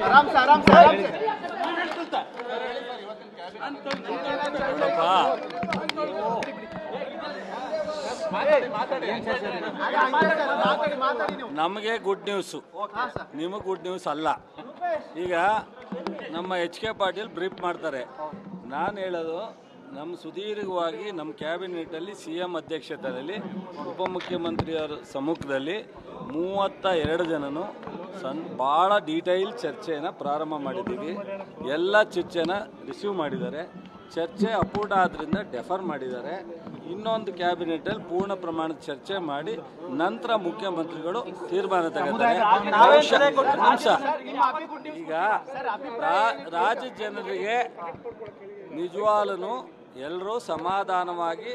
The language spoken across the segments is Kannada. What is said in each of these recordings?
आराम से आराम से आराम से ನಮಗೆ ಗುಡ್ ನ್ಯೂಸು, ನಿಮಗೆ ಗುಡ್ ನ್ಯೂಸ್ ಅಲ್ಲ. ಈಗ ನಮ್ಮ ಎಚ್ ಕೆ ಪಾಟೀಲ್ ಬ್ರೀಫ್ ಮಾಡ್ತಾರೆ. ನಾನು ಹೇಳೋದು, ನಮ್ಮ ಸುದೀರ್ಘವಾಗಿ ನಮ್ಮ ಕ್ಯಾಬಿನೆಟಲ್ಲಿ ಸಿ ಎಂ ಅಧ್ಯಕ್ಷತೆಯಲ್ಲಿ ಉಪಮುಖ್ಯಮಂತ್ರಿಯವರ ಸಮ್ಮುಖದಲ್ಲಿ 32 ಜನನು ಭಾಳ ಡೀಟೈಲ್ ಚರ್ಚೆಯನ್ನು ಪ್ರಾರಂಭ ಮಾಡಿದ್ದೀವಿ. ಎಲ್ಲ ಚರ್ಚೆನ ರಿಸೀವ್ ಮಾಡಿದ್ದಾರೆ. ಚರ್ಚೆ ಅಪೂರ್ಣ ಆದ್ದರಿಂದ ಡೆಫರ್ ಮಾಡಿದ್ದಾರೆ. ಇನ್ನೊಂದು ಕ್ಯಾಬಿನೆಟಲ್ಲಿ ಪೂರ್ಣ ಪ್ರಮಾಣದ ಚರ್ಚೆ ಮಾಡಿ ನಂತರ ಮುಖ್ಯಮಂತ್ರಿಗಳು ತೀರ್ಮಾನ ತಗೋತಾರೆ. ಈಗ ರಾಜ್ಯ ಜನರಿಗೆ ನಿಜವಾಗ್ಲೂ ಎಲ್ಲರೂ ಸಮಾಧಾನವಾಗಿ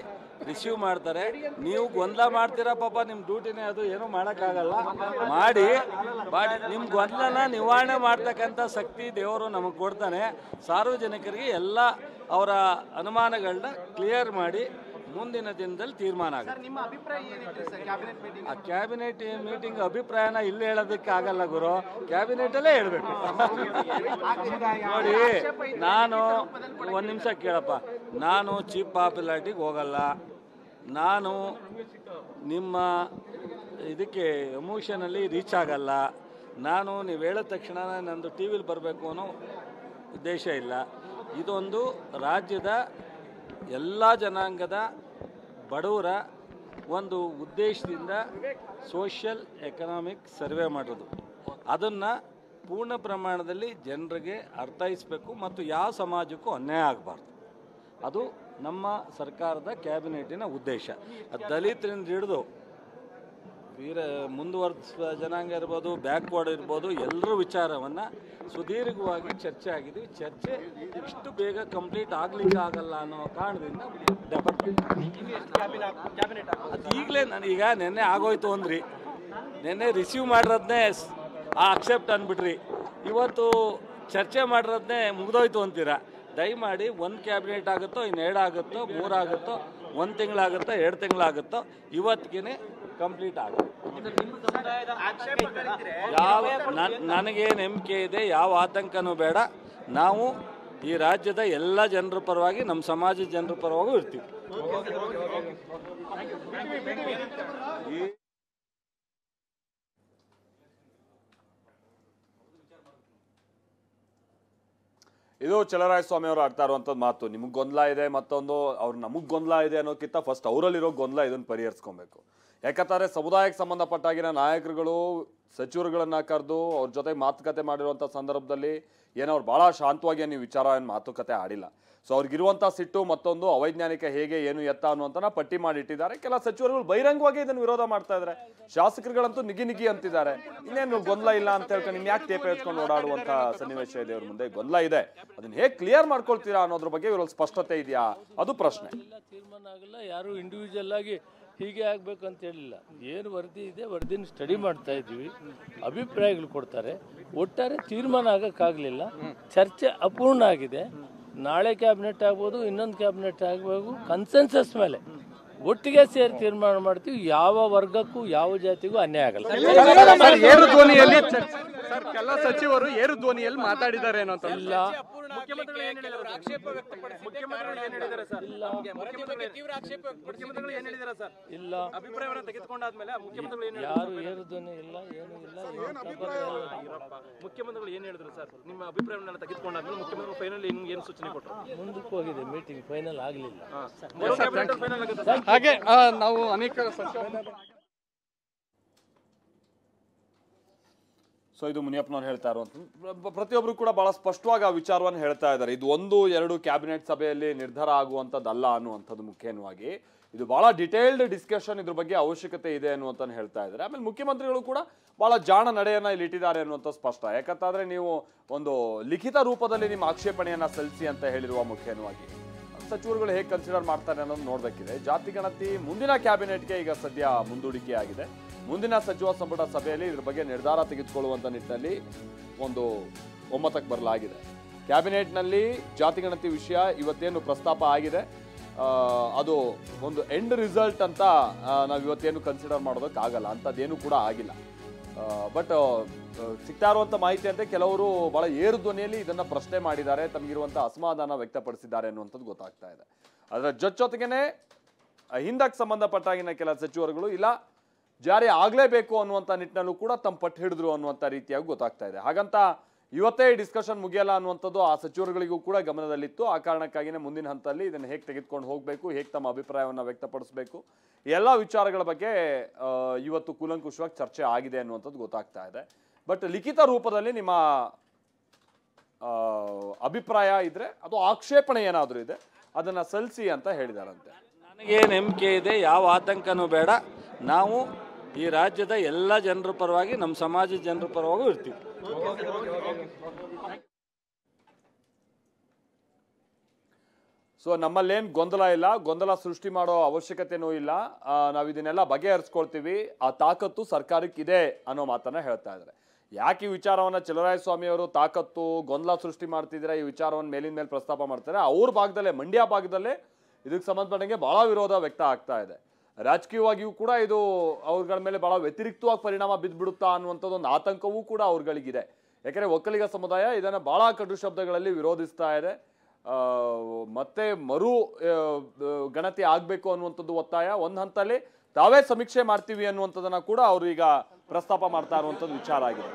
ರಿಸೀವ್ ಮಾಡ್ತಾರೆ. ನೀವು ಗೊಂದಲ ಮಾಡ್ತೀರಾ, ಪಾಪ ನಿಮ್ಮ ಡ್ಯೂಟಿನೇ ಅದು, ಏನೂ ಮಾಡೋಕ್ಕಾಗಲ್ಲ. ಮಾಡಿ ನಿಮ್ಮ ಗೊಂದಲನ ನಿವಾರಣೆ ಮಾಡ್ತಕ್ಕಂಥ ಶಕ್ತಿ ದೇವರು ನಮಗೆ ಕೊಡ್ತಾನೆ. ಸಾರ್ವಜನಿಕರಿಗೆ ಎಲ್ಲ ಅವರ ಅನುಮಾನಗಳನ್ನ ಕ್ಲಿಯರ್ ಮಾಡಿ ಮುಂದಿನ ದಿನದಲ್ಲಿ ತೀರ್ಮಾನ ಆಗುತ್ತೆ. ಆ ಕ್ಯಾಬಿನೆಟ್ ಮೀಟಿಂಗ್ ಅಭಿಪ್ರಾಯನ ಇಲ್ಲಿ ಹೇಳೋದಕ್ಕಾಗಲ್ಲ ಗುರು, ಕ್ಯಾಬಿನೆಟಲ್ಲೇ ಹೇಳಬೇಕು. ನೋಡಿ, ನಾನು ಒಂದು ನಿಮಿಷ ಕೇಳಪ್ಪ, ನಾನು ಚೀಫ್ ಪಾಪ್ಯುಲಾರಿಟಿಗೆ ಹೋಗಲ್ಲ. ನಾನು ನಿಮ್ಮ ಇದಕ್ಕೆ ಎಮೋಷನಲ್ಲಿ ರೀಚ್ ಆಗಲ್ಲ. ನಾನು ನೀವು ಹೇಳಿದ ತಕ್ಷಣ ನಂದು ಟಿ ವಿಲಿ ಬರಬೇಕು ಅನ್ನೋ ಉದ್ದೇಶ ಇಲ್ಲ. ಇದೊಂದು ರಾಜ್ಯದ ಎಲ್ಲ ಜನಾಂಗದ ಬಡವರ ಒಂದು ಉದ್ದೇಶದಿಂದ ಸೋಷಿಯಲ್ ಎಕನಾಮಿಕ್ ಸರ್ವೆ ಮಾಡೋದು. ಅದನ್ನು ಪೂರ್ಣ ಪ್ರಮಾಣದಲ್ಲಿ ಜನರಿಗೆ ಅರ್ಥೈಸಬೇಕು ಮತ್ತು ಯಾವ ಸಮಾಜಕ್ಕೂ ಅನ್ಯಾಯ ಆಗಬಾರ್ದು. ಅದು ನಮ್ಮ ಸರ್ಕಾರದ ಕ್ಯಾಬಿನೆಟಿನ ಉದ್ದೇಶ. ದಲಿತರಿಂದ ಹಿಡಿದು ಮುಂದುವರೆದ ಜನಾಂಗ ಇರ್ಬೋದು, ಬ್ಯಾಕ್ವರ್ಡ್ ಇರ್ಬೋದು, ಎಲ್ಲರ ವಿಚಾರವನ್ನು ಸುದೀರ್ಘವಾಗಿ ಚರ್ಚೆ ಆಗಿದ್ವಿ. ಚರ್ಚೆ ಇಷ್ಟು ಬೇಗ ಕಂಪ್ಲೀಟ್ ಆಗಲಿಕ್ಕಾಗಲ್ಲ ಅನ್ನೋ ಕಾರಣದಿಂದ ಅದು ಈಗಲೇ ನನಗೀಗ ನೆನ್ನೆ ಆಗೋಯ್ತು ಅಂದ್ರಿ, ನೆನ್ನೆ ರಿಸೀವ್ ಮಾಡಿರೋದನ್ನೇ ಅಕ್ಸೆಪ್ಟ್ ಅಂದ್ಬಿಟ್ರಿ, ಇವತ್ತು ಚರ್ಚೆ ಮಾಡಿರೋದನ್ನೇ ಮುಗಿದೋಯ್ತು ಅಂತೀರಾ. ದಯಮಾಡಿ ಒಂದು ಕ್ಯಾಬಿನೆಟ್ ಆಗುತ್ತೋ, ಇನ್ನು 2 ಆಗುತ್ತೋ, 3 ಆಗುತ್ತೋ, 1 ತಿಂಗಳಾಗುತ್ತೋ, 2 ತಿಂಗಳಾಗುತ್ತೋ, ಇವತ್ತಿಗೆ ಕಂಪ್ಲೀಟ್ ಆಗುತ್ತೆ. ಯಾವ ನನಗೆ ನಂಬಿಕೆ ಇದೆ, ಯಾವ ಆತಂಕನೂ ಬೇಡ. ನಾವು ಈ ರಾಜ್ಯದ ಎಲ್ಲ ಜನರ ಪರವಾಗಿ, ನಮ್ಮ ಸಮಾಜದ ಜನರ ಪರವಾಗೂ ಇರ್ತೀವಿ. ಇದು ಚಲರಾಯಸ್ವಾಮಿ ಅವರು ಆಡ್ತಾ ಇರುವಂಥದ್ದು ಮಾತು. ನಿಮಗೆ ಗೊಂದಲ ಇದೆ, ಮತ್ತೊಂದು ಅವ್ರು ನಮಗೆ ಗೊಂದಲ ಇದೆ ಅನ್ನೋಕ್ಕಿಂತ ಫಸ್ಟ್ ಅವರಲ್ಲಿರೋ ಗೊಂದಲ ಇದನ್ನು ಪರಿಹರಿಸ್ಕೊಬೇಕು. ಯಾಕಂತಾರೆ ಸಮುದಾಯಕ್ಕೆ ಸಂಬಂಧಪಟ್ಟಾಗಿನ ನಾಯಕರುಗಳು ಸಚಿವರುಗಳನ್ನ ಕರೆದು ಅವ್ರ ಜೊತೆ ಮಾತುಕತೆ ಮಾಡಿರುವಂಥ ಸಂದರ್ಭದಲ್ಲಿ ಏನೋ ಅವ್ರು ಭಾಳ ಶಾಂತವಾಗಿ ನೀವು ವಿಚಾರ ಮಾತುಕತೆ ಆಡಿಲ್ಲ. ಸೊ ಅವ್ರಿಗಿರುವಂಥ ಸಿಟ್ಟು ಮತ್ತೊಂದು ಅವೈಜ್ಞಾನಿಕ ಹೇಗೆ ಏನು ಎತ್ತ ಅನ್ನುವಂಥನ ಪಟ್ಟಿ ಮಾಡಿಟ್ಟಿದ್ದಾರೆ. ಕೆಲ ಸಚಿವರುಗಳು ಬಹಿರಂಗವಾಗಿ ಇದನ್ನು ವಿರೋಧ ಮಾಡ್ತಾ ಇದ್ದಾರೆ. ಶಾಸಕರುಗಳಂತೂ ನಿಗಿ ಅಂತಿದ್ದಾರೆ. ಇನ್ನೇನು ಗೊಂದಲ ಇಲ್ಲ ಅಂತ ಹೇಳ್ಕೊಂಡು ನಿಮ್ಗೆ ಯಾಕೆ ಟೇಪ್ ಎತ್ಕೊಂಡು ಓಡಾಡುವಂಥ ಸನ್ನಿವೇಶ ಇದೆ ಅವ್ರ ಮುಂದೆ. ಗೊಂದಲ ಇದೆ, ಅದನ್ನ ಹೇಗೆ ಕ್ಲಿಯರ್ ಮಾಡ್ಕೊಳ್ತೀರಾ ಅನ್ನೋದ್ರ ಬಗ್ಗೆ ಇವ್ರಲ್ಲಿ ಸ್ಪಷ್ಟತೆ ಇದೆಯಾ, ಅದು ಪ್ರಶ್ನೆ. ತೀರ್ಮಾನ ಆಗಲ್ಲ, ಯಾರು ಇಂಡಿವಿಜುವಲ್ ಆಗಿ ಹೀಗೆ ಆಗ್ಬೇಕಂತ ಹೇಳಿಲ್ಲ. ಏನು ವರದಿ ಇದೆ ವರದಿನ ಸ್ಟಡಿ ಮಾಡ್ತಾ ಇದ್ದೀವಿ, ಅಭಿಪ್ರಾಯಗಳು ಕೊಡ್ತಾರೆ. ಒಟ್ಟಾರೆ ತೀರ್ಮಾನ ಆಗಕ್ಕಾಗಲಿಲ್ಲ, ಚರ್ಚೆ ಅಪೂರ್ಣ ಆಗಿದೆ. ನಾಳೆ ಕ್ಯಾಬಿನೆಟ್ ಆಗ್ಬೋದು, ಇನ್ನೊಂದು ಕ್ಯಾಬಿನೆಟ್ ಆಗಬೇಕು. ಕನ್ಸೆನ್ಸಸ್ ಮೇಲೆ ಒಟ್ಟಿಗೆ ಸೇರಿ ತೀರ್ಮಾನ ಮಾಡ್ತೀವಿ. ಯಾವ ವರ್ಗಕ್ಕೂ ಯಾವ ಜಾತಿಗೂ ಅನ್ಯಾಯ ಆಗಲ್ಲ. ಏರು ಧ್ವನಿಯಲ್ಲಿ ಕೆಲ ಸಚಿವರು ಏರು ಧ್ವನಿಯಲ್ಲಿ ಮಾತಾಡಿದ್ದಾರೆ ಏನೋ ಅಂತ ಇಲ್ಲ, ಇಲ್ಲ, ಅಭಿಪ್ರಾಯವನ್ನು ತೆಗೆದುಕೊಂಡಾದ್ಮೇಲೆ ಮುಖ್ಯಮಂತ್ರಿಗಳು ಯಾರು ಏರು ಧ್ವನಿ ಇಲ್ಲ, ಏನು ಇಲ್ಲ. ಮುಖ್ಯಮಂತ್ರಿಗಳು ಏನ್ ಹೇಳಿದ್ರು ಸರ್? ನಿಮ್ಮ ಅಭಿಪ್ರಾಯವನ್ನೆಲ್ಲ ತೆಗೆದುಕೊಂಡಾದ್ಮೇಲೆ ಮುಖ್ಯಮಂತ್ರಿಗಳು ಫೈನಲ್ ಏನು ಸೂಚನೆ ಕೊಟ್ಟರು? ಮುಂದಕ್ಕೆ ಹೋಗಿದೆ, ಮೀಟಿಂಗ್ ಫೈನಲ್ ಆಗಲಿಲ್ಲ. ಹಾಗೆ ನಾವು ಅನೇಕ ಸೊ ಇದು ಮುನಿಯಪ್ಪನವ್ರು ಹೇಳ್ತಾ ಇರುವಂಥದ್ದು. ಪ್ರತಿಯೊಬ್ಬರು ಕೂಡ ಬಹಳ ಸ್ಪಷ್ಟವಾಗಿ ಆ ವಿಚಾರವನ್ನು ಹೇಳ್ತಾ ಇದ್ದಾರೆ. ಇದು 1-2 ಕ್ಯಾಬಿನೆಟ್ ಸಭೆಯಲ್ಲಿ ನಿರ್ಧಾರ ಆಗುವಂಥದ್ದಲ್ಲ ಅನ್ನುವಂಥದ್ದು. ಮುಖ್ಯವಾಗಿ ಇದು ಬಹಳ ಡಿಟೇಲ್ಡ್ ಡಿಸ್ಕಷನ್ ಇದ್ರ ಬಗ್ಗೆ ಅವಶ್ಯಕತೆ ಇದೆ ಅನ್ನುವಂತ ಹೇಳ್ತಾ ಇದ್ದಾರೆ. ಆಮೇಲೆ ಮುಖ್ಯಮಂತ್ರಿಗಳು ಕೂಡ ಬಹಳ ಜಾಣ ನಡೆಯನ್ನ ಇಲ್ಲಿ ಇಟ್ಟಿದ್ದಾರೆ ಅನ್ನುವಂಥ ಸ್ಪಷ್ಟ. ಯಾಕಂತಂದ್ರೆ ನೀವು ಒಂದು ಲಿಖಿತ ರೂಪದಲ್ಲಿ ನಿಮ್ಮ ಆಕ್ಷೇಪಣೆಯನ್ನ ಸಲ್ಲಿಸಿ ಅಂತ ಹೇಳಿರುವ ಮುಖ್ಯವಾಗಿ ಸಚಿವರುಗಳು ಹೇಗೆ ಕನ್ಸಿಡರ್ ಮಾಡ್ತಾರೆ ಅನ್ನೋದು ನೋಡಬೇಕಿದೆ. ಜಾತಿ ಗಣತಿ ಮುಂದಿನ ಕ್ಯಾಬಿನೆಟ್ಗೆ ಈಗ ಸದ್ಯ ಮುಂದೂಡಿಕೆ ಆಗಿದೆ. ಮುಂದಿನ ಸಚಿವ ಸಂಪುಟ ಸಭೆಯಲ್ಲಿ ಇದ್ರ ಬಗ್ಗೆ ನಿರ್ಧಾರ ತೆಗೆದುಕೊಳ್ಳುವಂತ ನಿಟ್ಟಿನಲ್ಲಿ ಒಂದು ಒಮ್ಮತಕ್ಕೆ ಬರಲಾಗಿದೆ. ಕ್ಯಾಬಿನೆಟ್ನಲ್ಲಿ ಜಾತಿ ಗಣತಿ ವಿಷಯ ಇವತ್ತೇನು ಪ್ರಸ್ತಾಪ ಆಗಿದೆ, ಅದು ಒಂದು ಎಂಡ್ ರಿಸಲ್ಟ್ ಅಂತ ನಾವು ಇವತ್ತೇನು ಕನ್ಸಿಡರ್ ಮಾಡೋದಕ್ಕಾಗಲ್ಲ. ಅಂಥದ್ದೇನು ಕೂಡ ಆಗಿಲ್ಲ. ಬಟ್ ಸಿಗ್ತಾ ಇರುವಂತ ಮಾಹಿತಿ ಅಂತೆ ಕೆಲವರು ಬಹಳ ಏರು ಧ್ವನಿಯಲ್ಲಿ ಇದನ್ನ ಪ್ರಶ್ನೆ ಮಾಡಿದ್ದಾರೆ, ತಮಗಿರುವಂತ ಅಸಮಾಧಾನ ವ್ಯಕ್ತಪಡಿಸಿದ್ದಾರೆ ಅನ್ನುವಂಥದ್ದು ಗೊತ್ತಾಗ್ತಾ ಇದೆ. ಅದರ ಜೊತೆಗೇನೆ ಹಿಂದಕ್ಕೆ ಸಂಬಂಧಪಟ್ಟಾಗಿನ ಕೆಲ ಸಚಿವರುಗಳು ಇಲ್ಲ ಜಾರಿ ಆಗ್ಲೇಬೇಕು ಅನ್ನುವಂಥ ನಿಟ್ಟಿನಲ್ಲೂ ಕೂಡ ತಮ್ಮ ಪಟ್ಟು ಹಿಡಿದ್ರು ಅನ್ನುವಂಥ ರೀತಿಯಾಗಿ ಗೊತ್ತಾಗ್ತಾ ಇದೆ. ಹಾಗಂತ ಇವತ್ತೇ ಈ ಡಿಸ್ಕಷನ್ ಮುಗಿಯಲ್ಲ ಅನ್ನುವಂಥದ್ದು ಆ ಸಚಿವರುಗಳಿಗೂ ಕೂಡ ಗಮನದಲ್ಲಿತ್ತು. ಆ ಕಾರಣಕ್ಕಾಗಿಯೇ ಮುಂದಿನ ಹಂತದಲ್ಲಿ ಇದನ್ನು ಹೇಗೆ ತೆಗೆದುಕೊಂಡು ಹೋಗಬೇಕು, ಹೇಗೆ ತಮ್ಮ ಅಭಿಪ್ರಾಯವನ್ನು ವ್ಯಕ್ತಪಡಿಸಬೇಕು, ಎಲ್ಲ ವಿಚಾರಗಳ ಬಗ್ಗೆ ಇವತ್ತು ಕೂಲಂಕುಷವಾಗಿ ಚರ್ಚೆ ಆಗಿದೆ ಅನ್ನುವಂಥದ್ದು ಗೊತ್ತಾಗ್ತಾ ಇದೆ. ಬಟ್ ಲಿಖಿತ ರೂಪದಲ್ಲಿ ನಿಮ್ಮ ಅಭಿಪ್ರಾಯ ಇದ್ರೆ ಅದು ಆಕ್ಷೇಪಣೆ ಏನಾದರೂ ಇದೆ ಅದನ್ನ ಸಲ್ಲಿಸಿ ಅಂತ ಹೇಳಿದಾರಂತೆ. ನನಗೆ ನಂಬಿಕೆ ಇದೆ, ಯಾವ ಆತಂಕನೂ ಬೇಡ. ನಾವು ಈ ರಾಜ್ಯದ ಎಲ್ಲ ಜನರ ಪರವಾಗಿ, ನಮ್ಮ ಸಮಾಜದ ಜನರ ಪರವಾಗೂ ಇರ್ತೀವಿ. ಸೊ ನಮ್ಮಲ್ಲೇನು ಗೊಂದಲ ಇಲ್ಲ, ಗೊಂದಲ ಸೃಷ್ಟಿ ಮಾಡೋ ಅವಶ್ಯಕತೆನೂ ಇಲ್ಲ. ನಾವು ಇದನ್ನೆಲ್ಲ ಬಗೆಹರಿಸ್ಕೊಳ್ತೀವಿ, ಆ ತಾಕತ್ತು ಸರ್ಕಾರಕ್ಕಿದೆ ಅನ್ನೋ ಮಾತನ್ನ ಹೇಳ್ತಾ ಇದ್ದಾರೆ. ಯಾಕೆ ಈ ವಿಚಾರವನ್ನ ಚಲುವರಾಯಸ್ವಾಮಿ ಅವರು ತಾಕತ್ತು ಗೊಂದಲ ಸೃಷ್ಟಿ ಮಾಡ್ತಿದ್ರೆ ಈ ವಿಚಾರವನ್ನು ಮೇಲಿನ ಮೇಲೆ ಪ್ರಸ್ತಾಪ ಮಾಡ್ತಾರೆ. ಅವ್ರ ಭಾಗದಲ್ಲೇ, ಮಂಡ್ಯ ಭಾಗದಲ್ಲೇ ಇದಕ್ಕೆ ಸಂಬಂಧಪಟ್ಟಂಗೆ ಬಹಳ ವಿರೋಧ ವ್ಯಕ್ತ ಆಗ್ತಾ ಇದೆ. ರಾಜಕೀಯವಾಗಿಯೂ ಕೂಡ ಇದು ಅವ್ರಗಳ ಮೇಲೆ ಬಹಳ ವ್ಯತಿರಿಕ್ತವಾಗಿ ಪರಿಣಾಮ ಬಿದ್ದುಬಿಡುತ್ತಾ ಅನ್ನುವಂಥದ್ದು ಒಂದು ಆತಂಕವೂ ಕೂಡ ಅವ್ರಗಳಿಗಿದೆ. ಯಾಕಂದರೆ ಒಕ್ಕಲಿಗ ಸಮುದಾಯ ಇದನ್ನು ಬಹಳ ಕಡು ಶಬ್ದಗಳಲ್ಲಿ ವಿರೋಧಿಸ್ತಾ ಇದೆ. ಮತ್ತೆ ಮರು ಗಣತಿ ಆಗಬೇಕು ಅನ್ನುವಂಥದ್ದು ಒತ್ತಾಯ. ಒಂದು ಹಂತದಲ್ಲಿ ತಾವೇ ಸಮೀಕ್ಷೆ ಮಾಡ್ತೀವಿ ಅನ್ನುವಂಥದ್ದನ್ನು ಕೂಡ ಅವರು ಈಗ ಪ್ರಸ್ತಾಪ ಮಾಡ್ತಾ ಇರುವಂಥದ್ದು ವಿಚಾರ ಆಗಿದೆ.